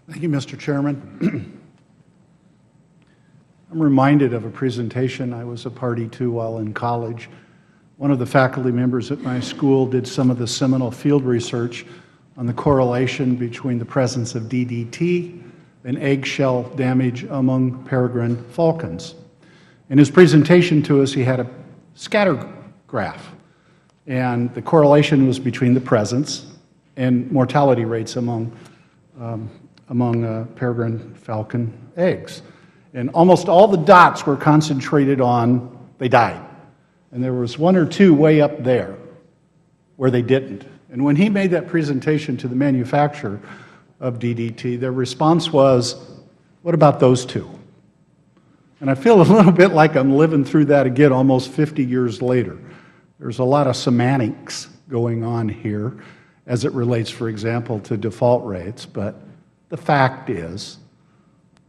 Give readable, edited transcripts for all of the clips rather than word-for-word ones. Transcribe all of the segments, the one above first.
Thank you, Mr. Chairman. I'm reminded of a presentation I was a party to while in college. One of the faculty members at my school did some of the seminal field research on the correlation between the presence of DDT and eggshell damage among peregrine falcons. In his presentation to us, he had a scatter graph, and the correlation was between the presence and mortality rates among peregrine falcon eggs. And almost all the dots were concentrated on they died. And there was one or two way up there where they didn't. And when he made that presentation to the manufacturer of DDT, their response was, what about those two? And I feel a little bit like I'm living through that again almost 50 years later. There's a lot of semantics going on here as it relates, for example, to default rates, but the fact is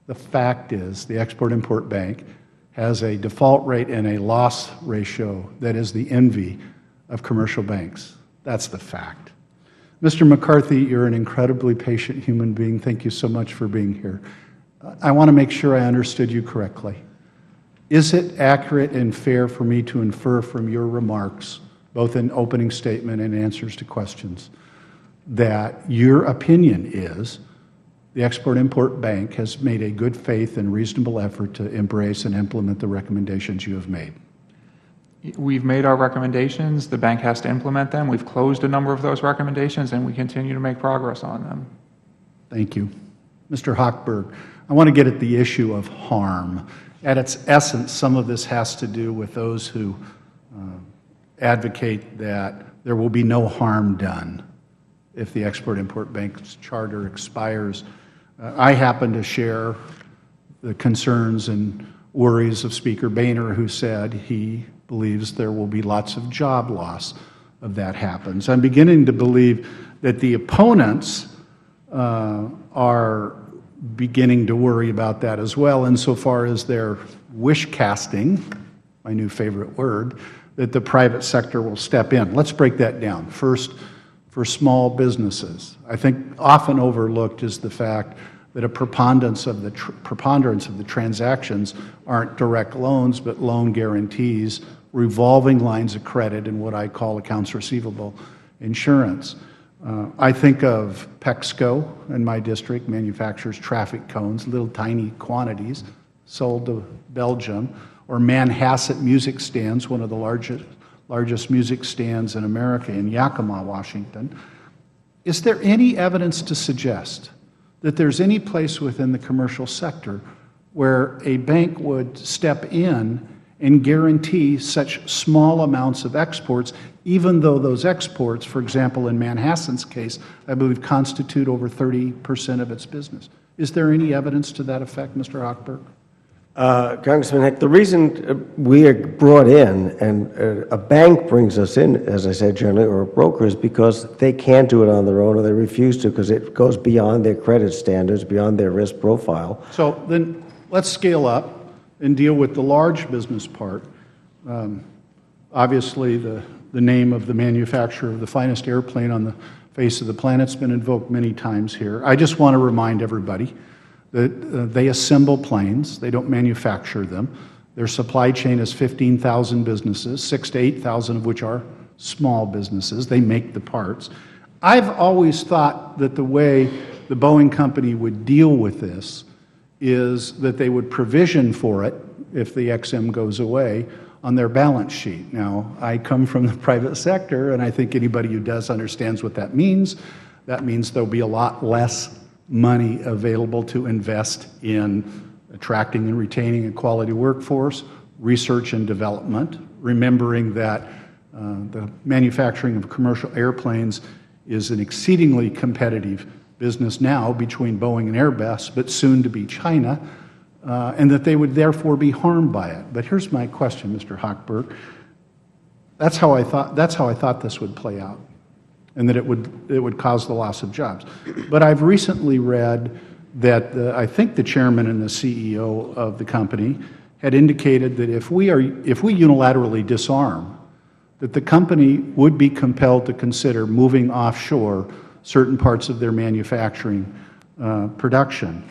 the Export-Import Bank has a default rate and a loss ratio that is the envy of commercial banks. That's the fact. Mr. McCarthy, you're an incredibly patient human being. Thank you so much for being here. I want to make sure I understood you correctly. Is it accurate and fair for me to infer from your remarks, both in opening statement and answers to questions, that your opinion is the Export-Import Bank has made a good faith and reasonable effort to embrace and implement the recommendations you have made? We've made our recommendations. The bank has to implement them. We've closed a number of those recommendations, and we continue to make progress on them. Thank you. Mr. Hochberg, I want to get at the issue of harm. At its essence, some of this has to do with those who advocate that there will be no harm done if the Export-Import Bank's charter expires. I happen to share the concerns and worries of Speaker Boehner, who said he believes there will be lots of job loss if that happens. I'm beginning to believe that the opponents are beginning to worry about that as well, insofar as they're wish casting, my new favorite word, that the private sector will step in. Let's break that down. First, for small businesses, I think often overlooked is the fact that a preponderance of the transactions aren't direct loans, but loan guarantees, revolving lines of credit, and what I call accounts receivable insurance. I think of Pexco in my district, manufactures traffic cones, little tiny quantities, sold to Belgium, or Manhasset music stands, one of the largest music stands in America, in Yakima, Washington. Is there any evidence to suggest that there's any place within the commercial sector where a bank would step in and guarantee such small amounts of exports, even though those exports, for example, in Manhasset's case, I believe constitute over 30% of its business? Is there any evidence to that effect, Mr. Hochberg? Congressman Heck, the reason we are brought in, and a bank brings us in, as I said generally, or a broker, is because they can't do it on their own, or they refuse to, because it goes beyond their credit standards, beyond their risk profile. So then let's scale up and deal with the large business part. Obviously, the name of the manufacturer of the finest airplane on the face of the planet's been invoked many times here. I just want to remind everybody that they assemble planes. They don't manufacture them. Their supply chain is 15,000 businesses, 6,000 to 8,000 of which are small businesses. They make the parts. I've always thought that the way the Boeing company would deal with this is that they would provision for it if the XM goes away on their balance sheet. Now, I come from the private sector, and I think anybody who does understands what that means. That means there'll be a lot less money available to invest in attracting and retaining a quality workforce, research and development, remembering that the manufacturing of commercial airplanes is an exceedingly competitive business now between Boeing and Airbus, but soon to be China, and that they would therefore be harmed by it. But here's my question, Mr. Hochberg. That's how I thought this would play out, and that it would cause the loss of jobs. But I've recently read that I think the chairman and the CEO of the company had indicated that if we unilaterally disarm, that the company would be compelled to consider moving offshore certain parts of their manufacturing production.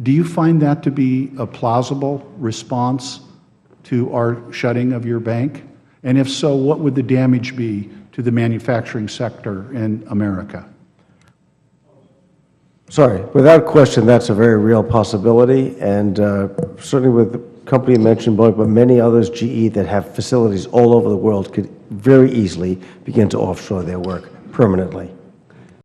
Do you find that to be a plausible response to our shutting of your bank? And if so, what would the damage be to the manufacturing sector in America? Sorry, without question, that's a very real possibility, and certainly with the company you mentioned, Boeing, but many others, GE, that have facilities all over the world could very easily begin to offshore their work permanently.